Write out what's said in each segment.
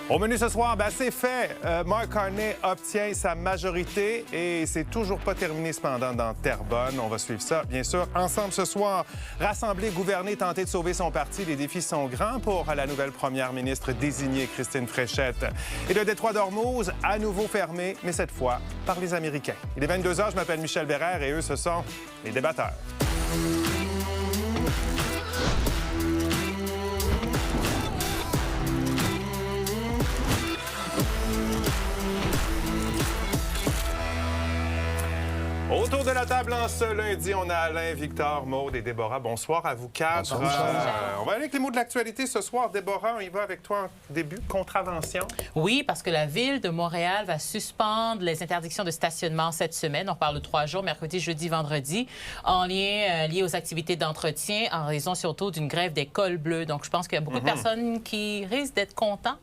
Au menu ce soir, c'est fait. Mark Carney obtient sa majorité et c'est toujours pas terminé cependant dans Terrebonne. On va suivre ça, bien sûr, ensemble ce soir. Rassembler, gouverner, tenter de sauver son parti. Les défis sont grands pour la nouvelle première ministre désignée, Christine Fréchette. Et le détroit d'Ormuz, à nouveau fermé, mais cette fois par les Américains. Il est 22 h, je m'appelle Michel Bérère et eux, ce sont les débatteurs. Autour de la table en ce lundi, on a Alain, Victor, Maude et Déborah. Bonsoir à vous quatre. On va aller avec les mots de l'actualité ce soir. Déborah, on y va avec toi en début. Contravention. Oui, parce que la Ville de Montréal va suspendre les interdictions de stationnement cette semaine. On parle de 3 jours, mercredi, jeudi, vendredi, en lien lié aux activités d'entretien, en raison surtout d'une grève des cols bleus. Donc, je pense qu'il y a beaucoup de personnes qui risquent d'être contentes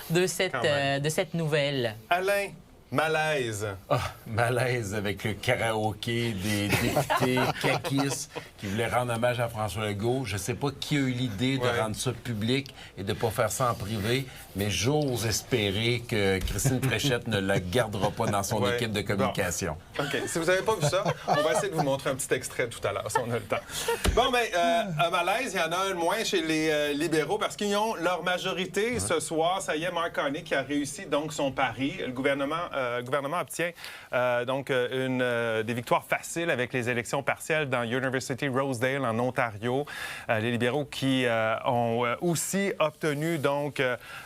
de cette nouvelle. Alain. Malaise. Malaise avec le karaoké des députés caquistes qui voulaient rendre hommage à François Legault. Je ne sais pas qui a eu l'idée de rendre ça public et de ne pas faire ça en privé, mais j'ose espérer que Christine Fréchette ne la gardera pas dans son équipe de communication. Bon. OK. Si vous n'avez pas vu ça, on va essayer de vous montrer un petit extrait tout à l'heure, si on a le temps. Bon, un malaise, il y en a un de moins chez les libéraux parce qu'ils ont leur majorité ce soir. Ça y est, Mark Carney qui a réussi donc son pari. Le gouvernement obtient des victoires faciles avec les élections partielles dans University Rosedale en Ontario. Les libéraux qui ont aussi obtenu donc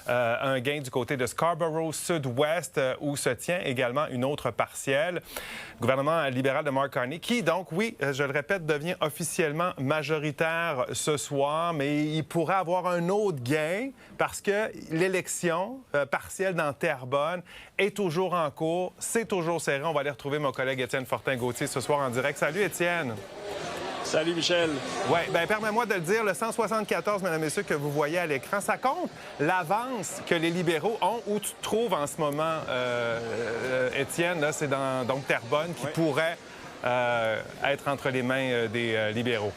un gain du côté de Scarborough Sud-Ouest où se tient également une autre partielle. Gouvernement libéral de Mark Carney qui donc, oui, je le répète, devient officiellement majoritaire ce soir, mais il pourrait avoir un autre gain parce que l'élection partielle dans Terrebonne est toujours en cours. C'est toujours serré. On va aller retrouver mon collègue Étienne Fortin-Gauthier ce soir en direct. Salut, Étienne. Salut, Michel. Oui, permets-moi de le dire, le 174, mesdames et messieurs, que vous voyez à l'écran, ça compte l'avance que les libéraux ont. Où tu te trouves en ce moment, Étienne, là, c'est dans donc Terrebonne, qui pourrait être entre les mains des libéraux.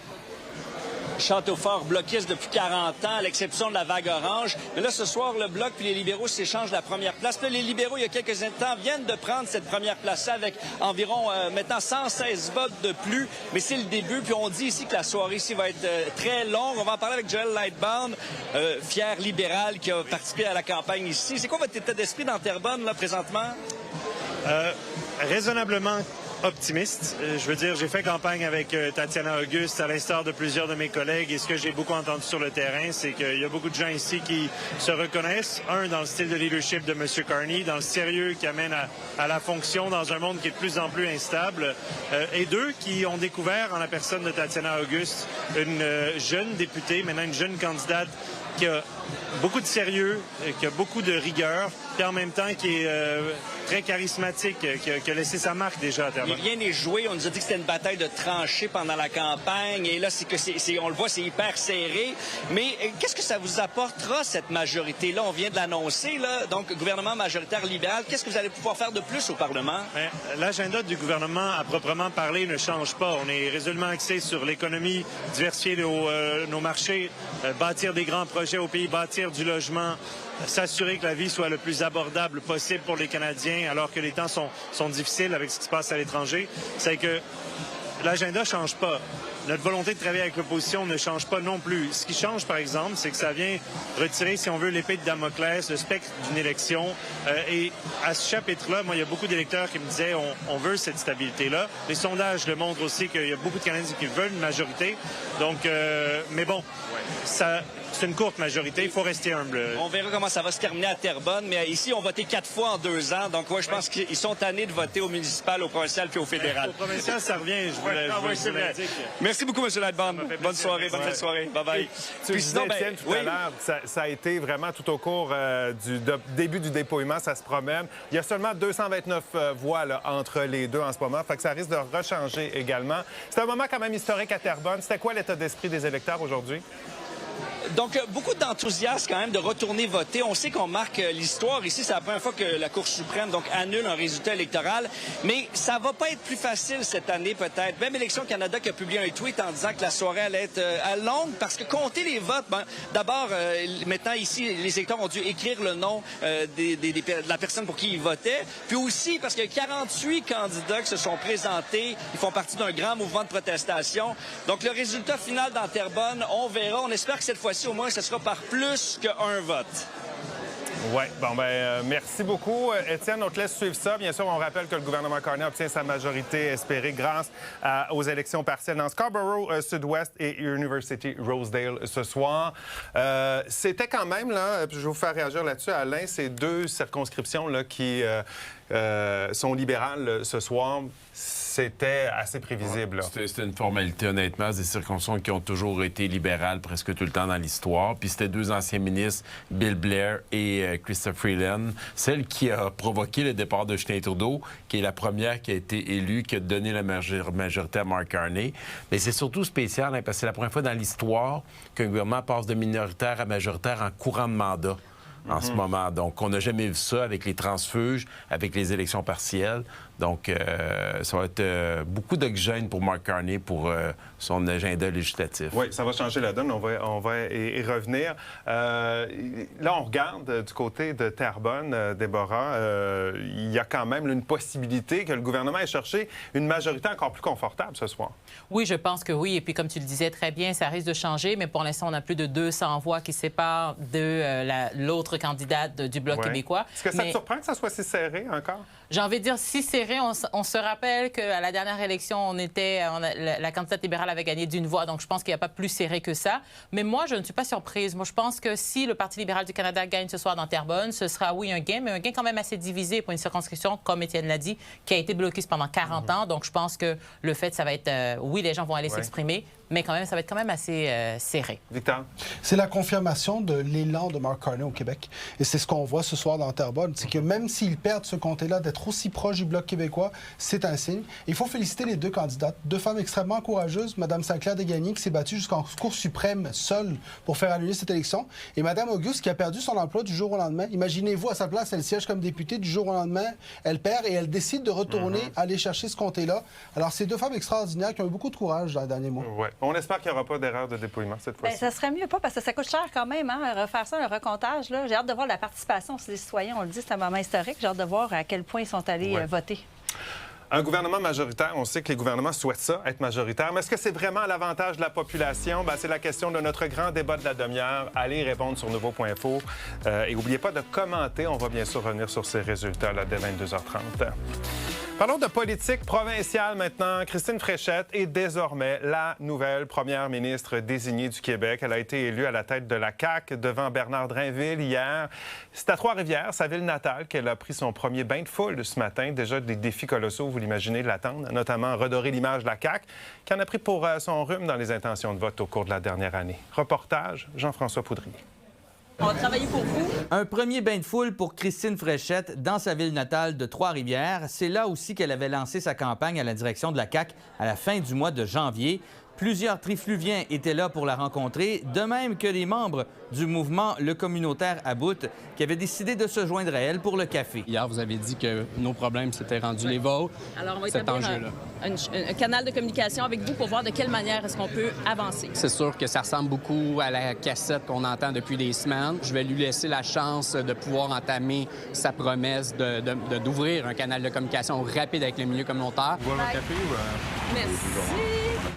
Châteaufort bloquiste depuis 40 ans, à l'exception de la vague orange. Mais là, ce soir, le Bloc puis les libéraux s'échangent la première place. Là, les libéraux, il y a quelques instants, viennent de prendre cette première place-là avec environ, maintenant, 116 votes de plus. Mais c'est le début. Puis on dit ici que la soirée ici va être très longue. On va en parler avec Joël Lightbound, fier libéral qui a participé à la campagne ici. C'est quoi votre état d'esprit dans Terrebonne, là, présentement? Raisonnablement optimiste. Je veux dire, j'ai fait campagne avec Tatiana Auguste, à l'instar de plusieurs de mes collègues, et ce que j'ai beaucoup entendu sur le terrain, c'est qu'il y a beaucoup de gens ici qui se reconnaissent, un, dans le style de leadership de M. Carney, dans le sérieux qui amène à la fonction dans un monde qui est de plus en plus instable, et deux, qui ont découvert en la personne de Tatiana Auguste une jeune députée, maintenant une jeune candidate qui a beaucoup de sérieux, qui a beaucoup de rigueur, puis en même temps qui est très charismatique, qui a laissé sa marque déjà à Terrebonne. Rien n'est joué. On nous a dit que c'était une bataille de tranchées pendant la campagne. Et là, on le voit, c'est hyper serré. Mais qu'est-ce que ça vous apportera, cette majorité-là? On vient de l'annoncer, là. Donc, gouvernement majoritaire libéral. Qu'est-ce que vous allez pouvoir faire de plus au Parlement? L'agenda du gouvernement, à proprement parler, ne change pas. On est résolument axé sur l'économie, diversifier nos marchés, bâtir des grands projets au pays, bâtir du logement, s'assurer que la vie soit le plus abordable possible pour les Canadiens alors que les temps sont difficiles avec ce qui se passe à l'étranger. C'est que l'agenda ne change pas. Notre volonté de travailler avec l'opposition ne change pas non plus. Ce qui change, par exemple, c'est que ça vient retirer, si on veut, l'épée de Damoclès, le spectre d'une élection. Et à ce chapitre-là, moi, il y a beaucoup d'électeurs qui me disaient on veut cette stabilité-là. Les sondages le montrent aussi qu'il y a beaucoup de Canadiens qui veulent une majorité. Donc, mais bon, c'est une courte majorité. Il faut rester humble. On verra comment ça va se terminer à Terrebonne. Mais ici, on a voté 4 fois en 2 ans. Donc, je pense qu'ils sont tannés de voter au municipal, au provincial puis au fédéral. Au provincial, ça revient, je vous l'indique. Merci beaucoup, M. Lightbound. Bonne soirée, bonne fin de soirée. Bye-bye. Tu disais, Étienne, tout à l'heure, ça a été vraiment tout au cours du début du dépouillement, ça se promène. Il y a seulement 229 voix là, entre les deux en ce moment, fait que ça risque de rechanger également. C'est un moment quand même historique à Terrebonne. C'était quoi l'état d'esprit des électeurs aujourd'hui? Donc, beaucoup d'enthousiasme quand même de retourner voter. On sait qu'on marque l'histoire. Ici, c'est la première fois que la Cour suprême donc annule un résultat électoral. Mais ça va pas être plus facile cette année, peut-être. Même Élections Canada qui a publié un tweet en disant que la soirée allait être longue parce que compter les votes, d'abord, maintenant ici, les électeurs ont dû écrire le nom de la personne pour qui ils votaient. Puis aussi parce qu'il y a 48 candidats qui se sont présentés. Ils font partie d'un grand mouvement de protestation. Donc, le résultat final dans Terrebonne, on verra. On espère que cette fois-ci, au moins, ce sera par plus qu'un vote. Oui, merci beaucoup, Étienne. On te laisse suivre ça. Bien sûr, on rappelle que le gouvernement Carney obtient sa majorité espérée grâce aux élections partielles dans Scarborough Sud-Ouest et University Rosedale ce soir. C'était quand même, là, je vais vous faire réagir là-dessus, Alain, ces deux circonscriptions là, qui sont libérales ce soir. C'était assez prévisible. C'était une formalité, honnêtement. Des circonscriptions qui ont toujours été libérales presque tout le temps dans l'histoire. Puis c'était deux anciens ministres, Bill Blair et Chrystia Freeland. Celle qui a provoqué le départ de Justin Trudeau, qui est la première qui a été élue, qui a donné la majorité à Mark Carney. Mais c'est surtout spécial, parce que c'est la première fois dans l'histoire qu'un gouvernement passe de minoritaire à majoritaire en courant de mandat. En ce moment. Donc, on n'a jamais vu ça avec les transfuges, avec les élections partielles. Donc, ça va être beaucoup d'oxygène pour Mark Carney pour son agenda législatif. Oui, ça va changer la donne. On va y revenir. Là, on regarde du côté de Terrebonne, Déborah. Il y a quand même une possibilité que le gouvernement ait cherché une majorité encore plus confortable ce soir. Oui, je pense que oui. Et puis, comme tu le disais très bien, ça risque de changer. Mais pour l'instant, on a plus de 200 voix qui séparent de l'autre candidate du Bloc québécois. Est-ce que ça te surprend que ça soit si serré encore? J'ai envie de dire si serré. On se rappelle qu'à la dernière élection, la candidate libérale avait gagné d'une voix. Donc, je pense qu'il n'y a pas plus serré que ça. Mais moi, je ne suis pas surprise. Moi, je pense que si le Parti libéral du Canada gagne ce soir dans Terrebonne, ce sera, oui, un gain, mais un gain quand même assez divisé pour une circonscription, comme Étienne l'a dit, qui a été bloquée pendant 40 ans. Donc, je pense que le fait, ça va être... oui, les gens vont aller s'exprimer, mais quand même, ça va être quand même assez serré. Victor? C'est la confirmation de l'élan de Mark Carney au Québec. Et c'est ce qu'on voit ce soir dans Terrebonne. C'est que même s'ils perdent ce comté-là, d'être aussi proche du Bloc québécois, c'est un signe. Il faut féliciter les deux candidates, deux femmes extrêmement courageuses. Mme Sinclair Desgagnés, qui s'est battue jusqu'en Cour suprême seule pour faire annuler cette élection. Et Mme Auguste, qui a perdu son emploi du jour au lendemain. Imaginez-vous, à sa place, elle siège comme députée du jour au lendemain. Elle perd et elle décide de retourner aller chercher ce comté-là. Alors, c'est deux femmes extraordinaires qui ont eu beaucoup de courage dans les derniers mois. Ouais. On espère qu'il n'y aura pas d'erreur de dépouillement cette fois-ci. Ça serait mieux pas, parce que ça coûte cher quand même, refaire ça, un recomptage. J'ai hâte de voir la participation des citoyens. On le dit, c'est un moment historique. J'ai hâte de voir à quel point ils sont allés voter. Un gouvernement majoritaire, on sait que les gouvernements souhaitent ça, être majoritaire. Mais est-ce que c'est vraiment à l'avantage de la population? C'est la question de notre grand débat de la demi-heure. Allez répondre sur nouveau.info. Et n'oubliez pas de commenter. On va bien sûr revenir sur ces résultats là, dès 22h30. Parlons de politique provinciale maintenant. Christine Fréchette est désormais la nouvelle première ministre désignée du Québec. Elle a été élue à la tête de la CAQ devant Bernard Drainville hier. C'est à Trois-Rivières, sa ville natale, qu'elle a pris son premier bain de foule ce matin. Déjà des défis colossaux, vous l'imaginez, l'attendre, notamment redorer l'image de la CAQ, qui en a pris pour son rhume dans les intentions de vote au cours de la dernière année. Reportage, Jean-François Poudrier. On va travailler pour vous. Un premier bain de foule pour Christine Fréchette dans sa ville natale de Trois-Rivières. C'est là aussi qu'elle avait lancé sa campagne à la direction de la CAQ à la fin du mois de janvier. Plusieurs trifluviens étaient là pour la rencontrer, de même que les membres du mouvement Le Communautaire à Bout, qui avaient décidé de se joindre à elle pour le café. Hier, vous avez dit que nos problèmes s'étaient rendus les vôtres. Alors, on va établir un canal de communication avec vous pour voir de quelle manière est-ce qu'on peut avancer. C'est sûr que ça ressemble beaucoup à la cassette qu'on entend depuis des semaines. Je vais lui laisser la chance de pouvoir entamer sa promesse d'ouvrir un canal de communication rapide avec le milieu communautaire. Voilà le café ou... Merci.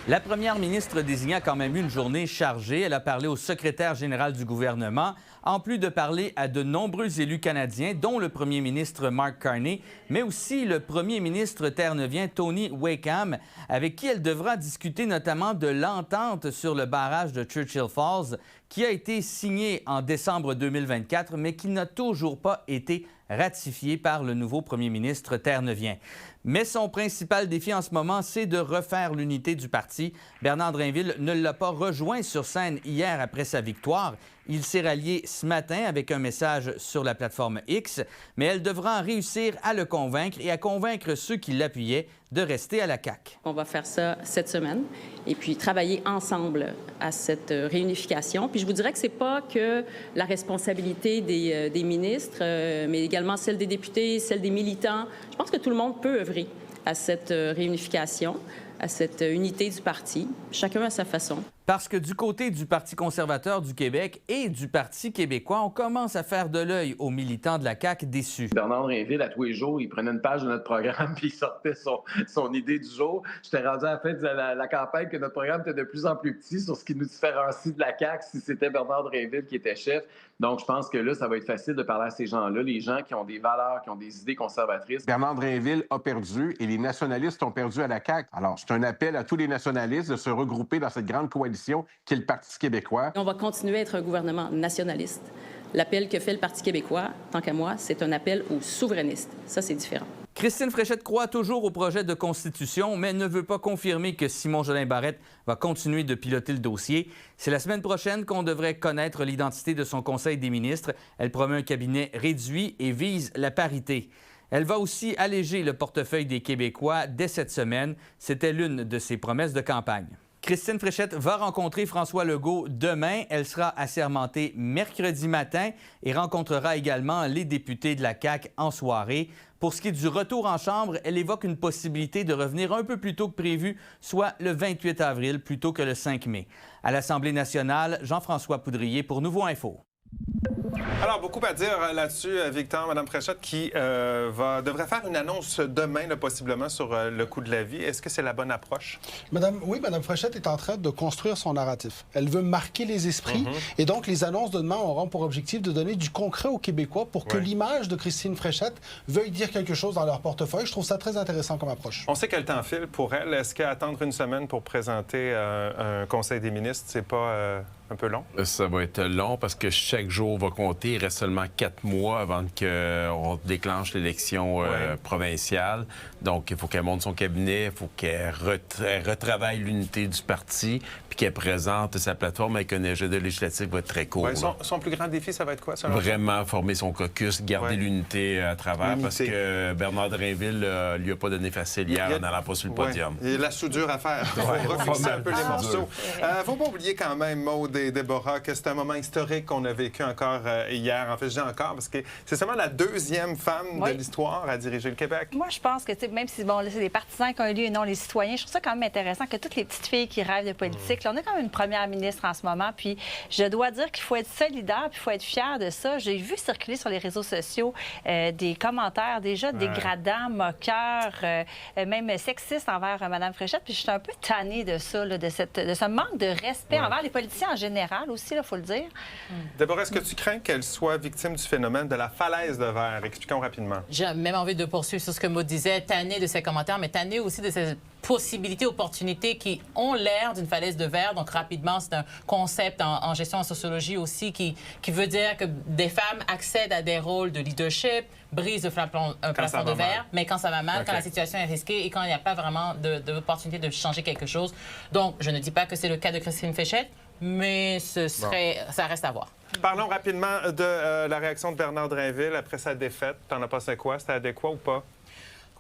La première ministre désignée a quand même eu une journée chargée. Elle a parlé au secrétaire général du gouvernement, en plus de parler à de nombreux élus canadiens, dont le premier ministre Mark Carney, mais aussi le premier ministre terre-neuvien Tony Wakeham, avec qui elle devra discuter notamment de l'entente sur le barrage de Churchill Falls, qui a été signé en décembre 2024, mais qui n'a toujours pas été ratifié par le nouveau premier ministre terre-neuvien. Mais son principal défi en ce moment, c'est de refaire l'unité du parti. Bernard Drainville ne l'a pas rejoint sur scène hier après sa victoire, Il s'est rallié ce matin avec un message sur la plateforme X, mais elle devra en réussir à le convaincre et à convaincre ceux qui l'appuyaient de rester à la CAQ. On va faire ça cette semaine et puis travailler ensemble à cette réunification. Puis je vous dirais que c'est pas que la responsabilité des ministres, mais également celle des députés, celle des militants. Je pense que tout le monde peut œuvrer à cette réunification, à cette unité du parti, chacun à sa façon. Parce que du côté du Parti conservateur du Québec et du Parti québécois, on commence à faire de l'œil aux militants de la CAQ déçus. Bernard Drinville, à tous les jours, il prenait une page de notre programme puis il sortait son idée du jour. J'étais rendu à la fin de la campagne que notre programme était de plus en plus petit sur ce qui nous différencie de la CAQ si c'était Bernard Drinville qui était chef. Donc, je pense que là, ça va être facile de parler à ces gens-là, les gens qui ont des valeurs, qui ont des idées conservatrices. Bernard Drinville a perdu et les nationalistes ont perdu à la CAQ. Alors, c'est un appel à tous les nationalistes de se regrouper dans cette grande coalition qui est le Parti québécois. On va continuer à être un gouvernement nationaliste. L'appel que fait le Parti québécois, tant qu'à moi, c'est un appel aux souverainistes. Ça, c'est différent. Christine Fréchette croit toujours au projet de constitution, mais ne veut pas confirmer que Simon-Jolin Barrette va continuer de piloter le dossier. C'est la semaine prochaine qu'on devrait connaître l'identité de son Conseil des ministres. Elle promet un cabinet réduit et vise la parité. Elle va aussi alléger le portefeuille des Québécois dès cette semaine. C'était l'une de ses promesses de campagne. Christine Fréchette va rencontrer François Legault demain. Elle sera assermentée mercredi matin et rencontrera également les députés de la CAQ en soirée. Pour ce qui est du retour en Chambre, elle évoque une possibilité de revenir un peu plus tôt que prévu, soit le 28 avril plutôt que le 5 mai. À l'Assemblée nationale, Jean-François Poudrier pour Nouveau Info. Alors, beaucoup à dire là-dessus, Victor, Mme Fréchette, qui devrait faire une annonce demain, là, possiblement, sur le coût de la vie. Est-ce que c'est la bonne approche? Oui, Mme Fréchette est en train de construire son narratif. Elle veut marquer les esprits et donc les annonces de demain auront pour objectif de donner du concret aux Québécois pour que l'image de Christine Fréchette veuille dire quelque chose dans leur portefeuille. Je trouve ça très intéressant comme approche. On sait quel temps file pour elle. Est-ce qu'attendre une semaine pour présenter un Conseil des ministres, c'est pas un peu long? Ça va être long parce que chaque jour va compter. Il reste seulement 4 mois avant qu'on déclenche l'élection provinciale. Donc, il faut qu'elle monte son cabinet, il faut qu'elle retravaille l'unité du parti, puis qu'elle présente sa plateforme avec un agenda législatif va être très court. Son plus grand défi, ça va être quoi, selon Vraiment former son caucus, garder l'unité à travers, parce que Bernard Drinville lui a pas donné facile hier en n'allant pas sur le podium. Il y a la soudure à faire. Il faut refixer un peu les morceaux. Faut pas oublier quand même, Maude et Déborah, que c'est un moment historique qu'on a vécu encore hier. En fait, je dis encore parce que c'est seulement la deuxième femme de l'histoire à diriger le Québec. Moi, je pense que même si là, c'est les partisans qui ont eu lieu et non les citoyens, je trouve ça quand même intéressant que toutes les petites filles qui rêvent de politique, là, on a quand même une première ministre en ce moment, puis je dois dire qu'il faut être solidaire, puis il faut être fier de ça. J'ai vu circuler sur les réseaux sociaux des commentaires déjà dégradants, moqueurs, même sexistes envers Mme Fréchette, puis je suis un peu tannée de ça, là, de ce manque de respect envers les politiciens en général aussi, il faut le dire. Déborah, est-ce que tu crains qu'elle soit victime du phénomène de la falaise de verre? Expliquons rapidement. J'ai même envie de poursuivre sur ce que Maud disait, tanné de ses commentaires, mais tanné aussi de ces possibilités, opportunités qui ont l'air d'une falaise de verre. Donc, rapidement, c'est un concept en gestion en sociologie aussi qui veut dire que des femmes accèdent à des rôles de leadership, brisent un plafond de verre, mais quand ça va mal, quand la situation est risquée et quand il n'y a pas vraiment d'opportunité de changer quelque chose. Donc, je ne dis pas que c'est le cas de Christine Fréchette, mais ça reste à voir. Parlons rapidement de la réaction de Bernard Drinville après sa défaite. T'en as pensé quoi? C'était adéquat ou pas?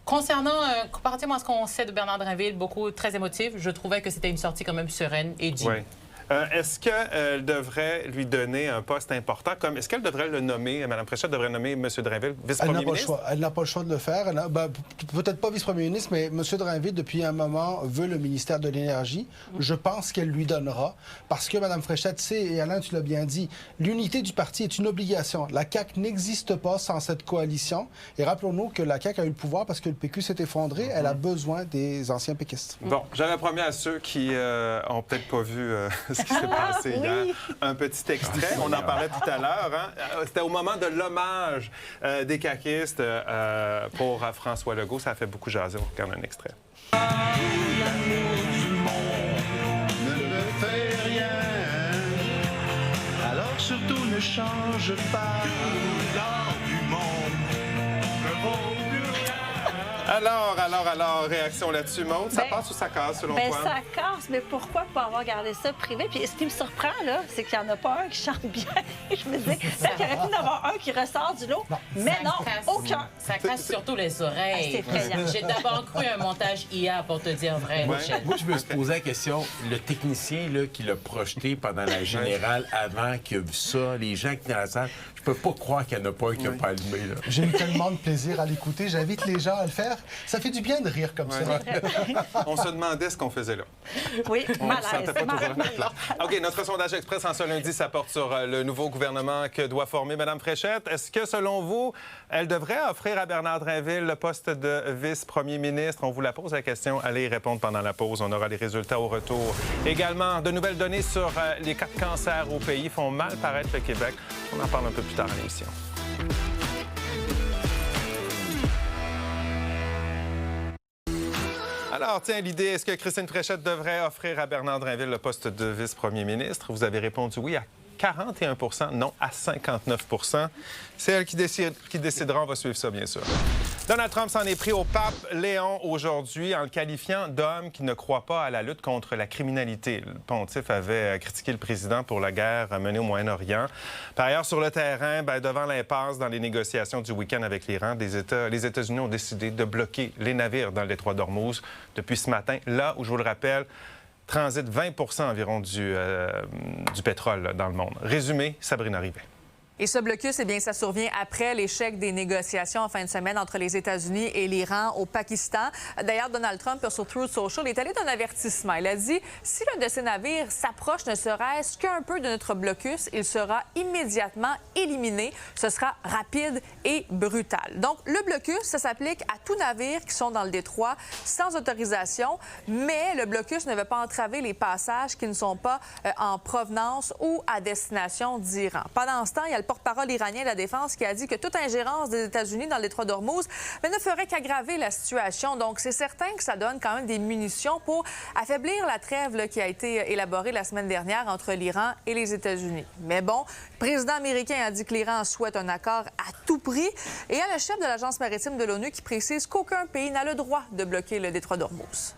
Concernant, comparativement à ce qu'on sait de Bernard Drinville, très émotif, je trouvais que c'était une sortie quand même sereine et digne. Oui. Est-ce qu'elle devrait lui donner un poste important? Est-ce qu'elle devrait le nommer, Mme Fréchette devrait nommer M. Drinville vice-premier ministre? Elle n'a pas le choix de le faire. Peut-être pas vice-premier ministre, mais M. Drinville, depuis un moment, veut le ministère de l'Énergie. Je pense qu'elle lui donnera, parce que Mme Fréchette sait, et Alain, tu l'as bien dit, l'unité du parti est une obligation. La CAQ n'existe pas sans cette coalition. Et rappelons-nous que la CAQ a eu le pouvoir parce que le PQ s'est effondré. Elle a besoin des anciens péquistes. Bon, j'avais promis à ceux qui ont peut-être pas vu ce qui s'est passé hier. Un petit extrait, on en parlait tout à l'heure. Hein? C'était au moment de l'hommage des caquistes pour François Legault. Ça a fait beaucoup jaser. On regarde un extrait. L'amour du monde ne fait rien. Alors surtout ne change pas. L'art du monde ne vaut plus rien. Alors, réaction là-dessus, Maude, ça passe ou ça casse, selon toi? Ça casse, mais pourquoi pas avoir gardé ça privé? Puis ce qui me surprend, là, c'est qu'il n'y en a pas un qui chante bien. Je me disais, peut-être qu'il aurait pu en avoir un qui ressort du lot, mais non, aucun. Ça casse surtout les oreilles. J'ai d'abord cru un montage IA, pour te dire vrai, Michel. Moi, je me suis posé la question, le technicien là, qui l'a projeté pendant la générale avant, qui a vu ça, les gens qui étaient dans la salle, je peux pas croire qu'il n'y en a pas un qui n'a pas allumé. J'ai eu tellement de plaisir à l'écouter. J'invite les gens à le faire. Ça fait du bien de rire comme ça. On se demandait ce qu'on faisait là. Oui, On ne sentait pas toujours à notre place. OK, notre sondage express en ce lundi, ça porte sur le nouveau gouvernement que doit former Mme Fréchette. Est-ce que, selon vous, elle devrait offrir à Bernard Drinville le poste de vice-premier ministre? On vous la pose la question. Allez y répondre pendant la pause. On aura les résultats au retour. Également, de nouvelles données sur les cas de cancer au pays font mal paraître le Québec. On en parle un peu plus tard à l'émission. Alors, tiens, l'idée, est-ce que Christine Fréchette devrait offrir à Bernard Drinville le poste de vice-premier ministre? Vous avez répondu oui à 41 %, non à 59 %. C'est elle qui décidera. On va suivre ça, bien sûr. Donald Trump s'en est pris au pape Léon aujourd'hui en le qualifiant d'homme qui ne croit pas à la lutte contre la criminalité. Le pontife avait critiqué le président pour la guerre menée au Moyen-Orient. Par ailleurs, sur le terrain, devant l'impasse dans les négociations du week-end avec l'Iran, les États-Unis ont décidé de bloquer les navires dans le détroit d'Ormuz depuis ce matin, là où, je vous le rappelle, transite 20 % environ du pétrole dans le monde. Résumé, Sabrina Rivet. Et ce blocus, eh bien, ça survient après l'échec des négociations en fin de semaine entre les États-Unis et l'Iran au Pakistan. D'ailleurs, Donald Trump, sur Truth Social, est allé d'un avertissement. Il a dit « Si l'un de ces navires s'approche ne serait-ce qu'un peu de notre blocus, il sera immédiatement éliminé. Ce sera rapide et brutal. » Donc, le blocus, ça s'applique à tout navire qui sont dans le détroit sans autorisation, mais le blocus ne veut pas entraver les passages qui ne sont pas en provenance ou à destination d'Iran. Pendant ce temps, il y a le porte-parole iranien de la Défense qui a dit que toute ingérence des États-Unis dans le détroit d'Ormuz ne ferait qu'aggraver la situation. Donc, c'est certain que ça donne quand même des munitions pour affaiblir la trêve qui a été élaborée la semaine dernière entre l'Iran et les États-Unis. Mais bon, le président américain a dit que l'Iran souhaite un accord à tout prix. Et il y a le chef de l'Agence maritime de l'ONU qui précise qu'aucun pays n'a le droit de bloquer le détroit d'Ormuz.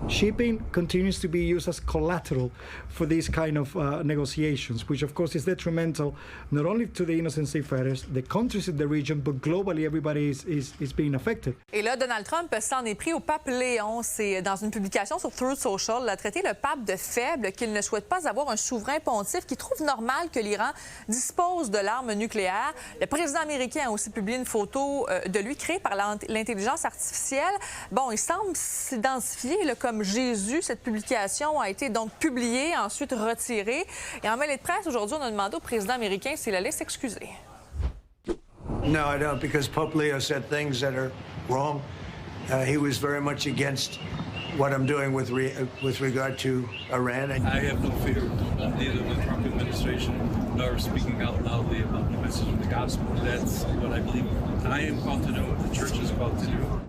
Shipping continues to be used as collateral for these kind of negotiations, which of course is detrimental not only to the innocent seafarers, the countries in the region, but globally everybody is being affected. Et là, Donald Trump s'en est pris au pape Léon. C'est dans une publication sur Truth Social, il a traité le pape de faible, qu'il ne souhaite pas avoir un souverain pontife, qui trouve normal que l'Iran dispose de l'arme nucléaire. Le président américain a aussi publié une photo de lui créée par l'intelligence artificielle. Bon, il semble s'identifier comme Jésus. Cette publication a été donc publiée, ensuite retirée. Et en mêlée de presse, aujourd'hui, on a demandé au président américain s'il allait s'excuser. No, I don't, because Pope Leo said things that are wrong. He was very much against what I'm doing with regard to Iran. I have no fear of neither the Trump administration nor speaking out loudly about the message of the gospel. That's what I believe I am called to do, what the church is called to do.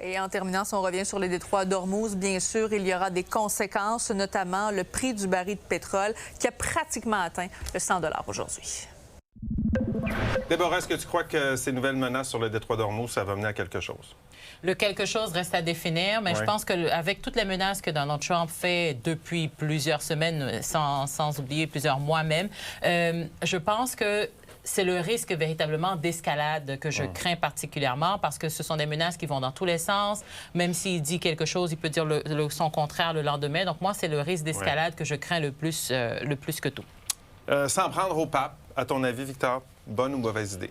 Et en terminant, si on revient sur les détroits d'Ormuz, bien sûr, il y aura des conséquences, notamment le prix du baril de pétrole qui a pratiquement atteint le 100 $ aujourd'hui. Déborah, est-ce que tu crois que ces nouvelles menaces sur le détroit d'Ormuz, ça va mener à quelque chose? Le quelque chose reste à définir, mais je pense qu'avec toutes les menaces que Donald Trump fait depuis plusieurs semaines, sans oublier plusieurs mois même, je pense que c'est le risque véritablement d'escalade que je crains particulièrement parce que ce sont des menaces qui vont dans tous les sens. Même s'il dit quelque chose, il peut dire son contraire le lendemain. Donc moi, c'est le risque d'escalade que je crains le plus que tout. S'en prendre au pape, à ton avis, Victor, bonne ou mauvaise idée?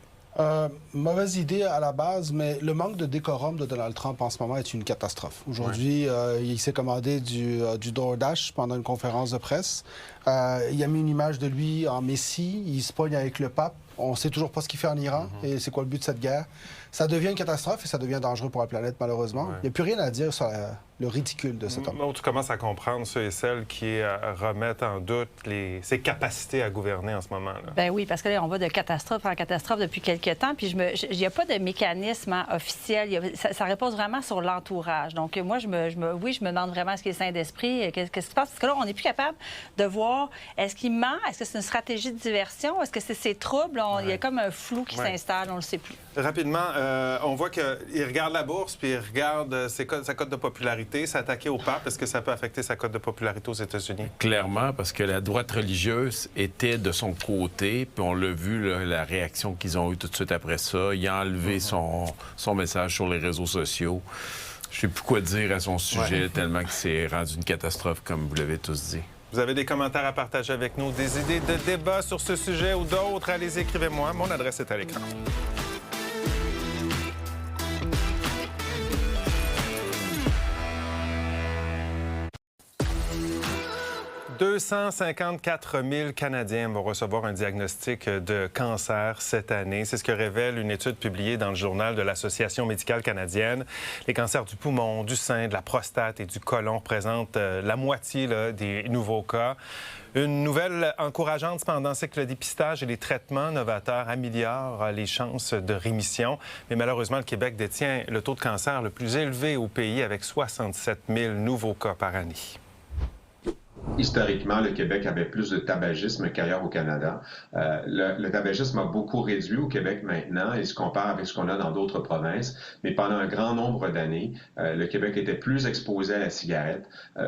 Mauvaise idée à la base, mais le manque de décorum de Donald Trump en ce moment est une catastrophe. Aujourd'hui, il s'est commandé du DoorDash pendant une conférence de presse. Il a mis une image de lui en messie. Il se pogne avec le pape. On ne sait toujours pas ce qu'il fait en Iran et c'est quoi le but de cette guerre. Ça devient une catastrophe et ça devient dangereux pour la planète, malheureusement. Il n'y a plus rien à dire sur le ridicule de cet homme. Tu commences à comprendre ceux et celles qui remettent en doute ses capacités à gouverner en ce moment-là. Ben oui, parce que là, on va de catastrophe en catastrophe depuis quelques temps, puis il n'y a pas de mécanisme officiel. Ça repose vraiment sur l'entourage. Donc, moi, je me demande vraiment ce qui est saint d'esprit, qu'est-ce qui se passe? Parce que là, on n'est plus capable de voir, est-ce qu'il ment? Est-ce que c'est une stratégie de diversion? Est-ce que c'est ses troubles? il y a comme un flou qui s'installe, on ne le sait plus. Rapidement, on voit qu'il regarde la bourse, puis il regarde sa cote de popularité, s'attaquer au pape. Est-ce que ça peut affecter sa cote de popularité aux États-Unis? Clairement, parce que la droite religieuse était de son côté, puis on l'a vu, là, la réaction qu'ils ont eue tout de suite après ça. Il a enlevé son message sur les réseaux sociaux. Je ne sais plus quoi dire à son sujet, tellement que c'est rendu une catastrophe, comme vous l'avez tous dit. Vous avez des commentaires à partager avec nous, des idées de débat sur ce sujet ou d'autres, allez-y, écrivez-moi. Mon adresse est à l'écran. 254 000 Canadiens vont recevoir un diagnostic de cancer cette année. C'est ce que révèle une étude publiée dans le journal de l'Association médicale canadienne. Les cancers du poumon, du sein, de la prostate et du côlon représentent la moitié des nouveaux cas. Une nouvelle encourageante, cependant, c'est que le dépistage et les traitements novateurs améliorent les chances de rémission. Mais malheureusement, le Québec détient le taux de cancer le plus élevé au pays avec 67 000 nouveaux cas par année. Historiquement, le Québec avait plus de tabagisme qu'ailleurs au Canada. Le tabagisme a beaucoup réduit au Québec maintenant et se compare avec ce qu'on a dans d'autres provinces. Mais pendant un grand nombre d'années, le Québec était plus exposé à la cigarette,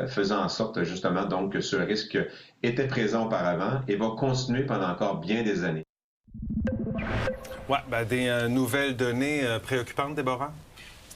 faisant en sorte justement donc que ce risque était présent auparavant et va continuer pendant encore bien des années. Oui, des nouvelles données préoccupantes, Déborah?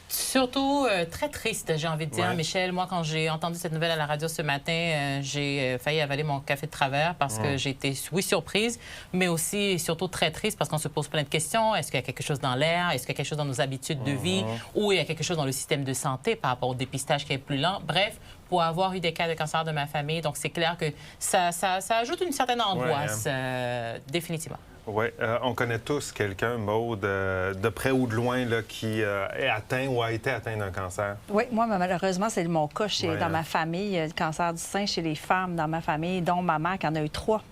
Surtout très triste, j'ai envie de dire, Michel. Moi, quand j'ai entendu cette nouvelle à la radio ce matin, j'ai failli avaler mon café de travers parce que j'ai été, oui, surprise, mais aussi et surtout très triste parce qu'on se pose plein de questions. Est-ce qu'il y a quelque chose dans l'air? Est-ce qu'il y a quelque chose dans nos habitudes de vie? Ou il y a quelque chose dans le système de santé par rapport au dépistage qui est plus lent? Bref, pour avoir eu des cas de cancer de ma famille, donc c'est clair que ça ajoute une certaine angoisse, définitivement. Oui, on connaît tous quelqu'un, Maude, de près ou de loin, là, qui est atteint ou a été atteint d'un cancer. Oui, moi, malheureusement, c'est mon cas dans ma famille. Le cancer du sein chez les femmes dans ma famille, dont ma mère qui en a eu 3.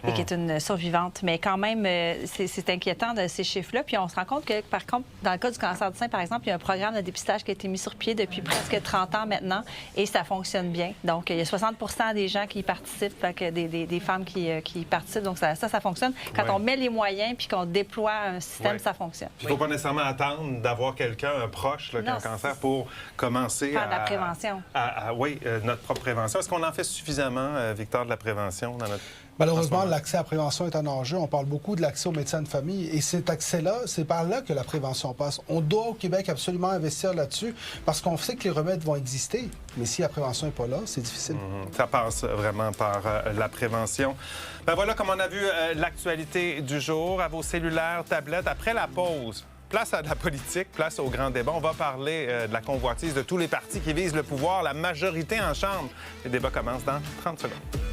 Et qui est une survivante. Mais quand même, c'est inquiétant de ces chiffres-là. Puis on se rend compte que, par contre, dans le cas du cancer du sein, par exemple, il y a un programme de dépistage qui a été mis sur pied depuis presque 30 ans maintenant et ça fonctionne bien. Donc, il y a 60 des gens qui y participent, des femmes qui participent. Donc, ça fonctionne. Quand on met les moyens puis qu'on déploie un système, ça fonctionne. Il ne faut pas nécessairement attendre d'avoir quelqu'un, un proche, qui a un cancer pour commencer faire de la prévention. Oui, notre propre prévention. Est-ce qu'on en fait suffisamment, Victor, de la prévention dans notre... Malheureusement, l'accès à la prévention est un enjeu. On parle beaucoup de l'accès aux médecins de famille. Et cet accès-là, c'est par là que la prévention passe. On doit, au Québec, absolument investir là-dessus parce qu'on sait que les remèdes vont exister. Mais si la prévention n'est pas là, c'est difficile. Ça passe vraiment par la prévention. Voilà comme on a vu l'actualité du jour à vos cellulaires, tablettes. Après la pause, place à de la politique, place au grand débat. On va parler de la convoitise de tous les partis qui visent le pouvoir, la majorité en Chambre. Le débat commence dans 30 secondes.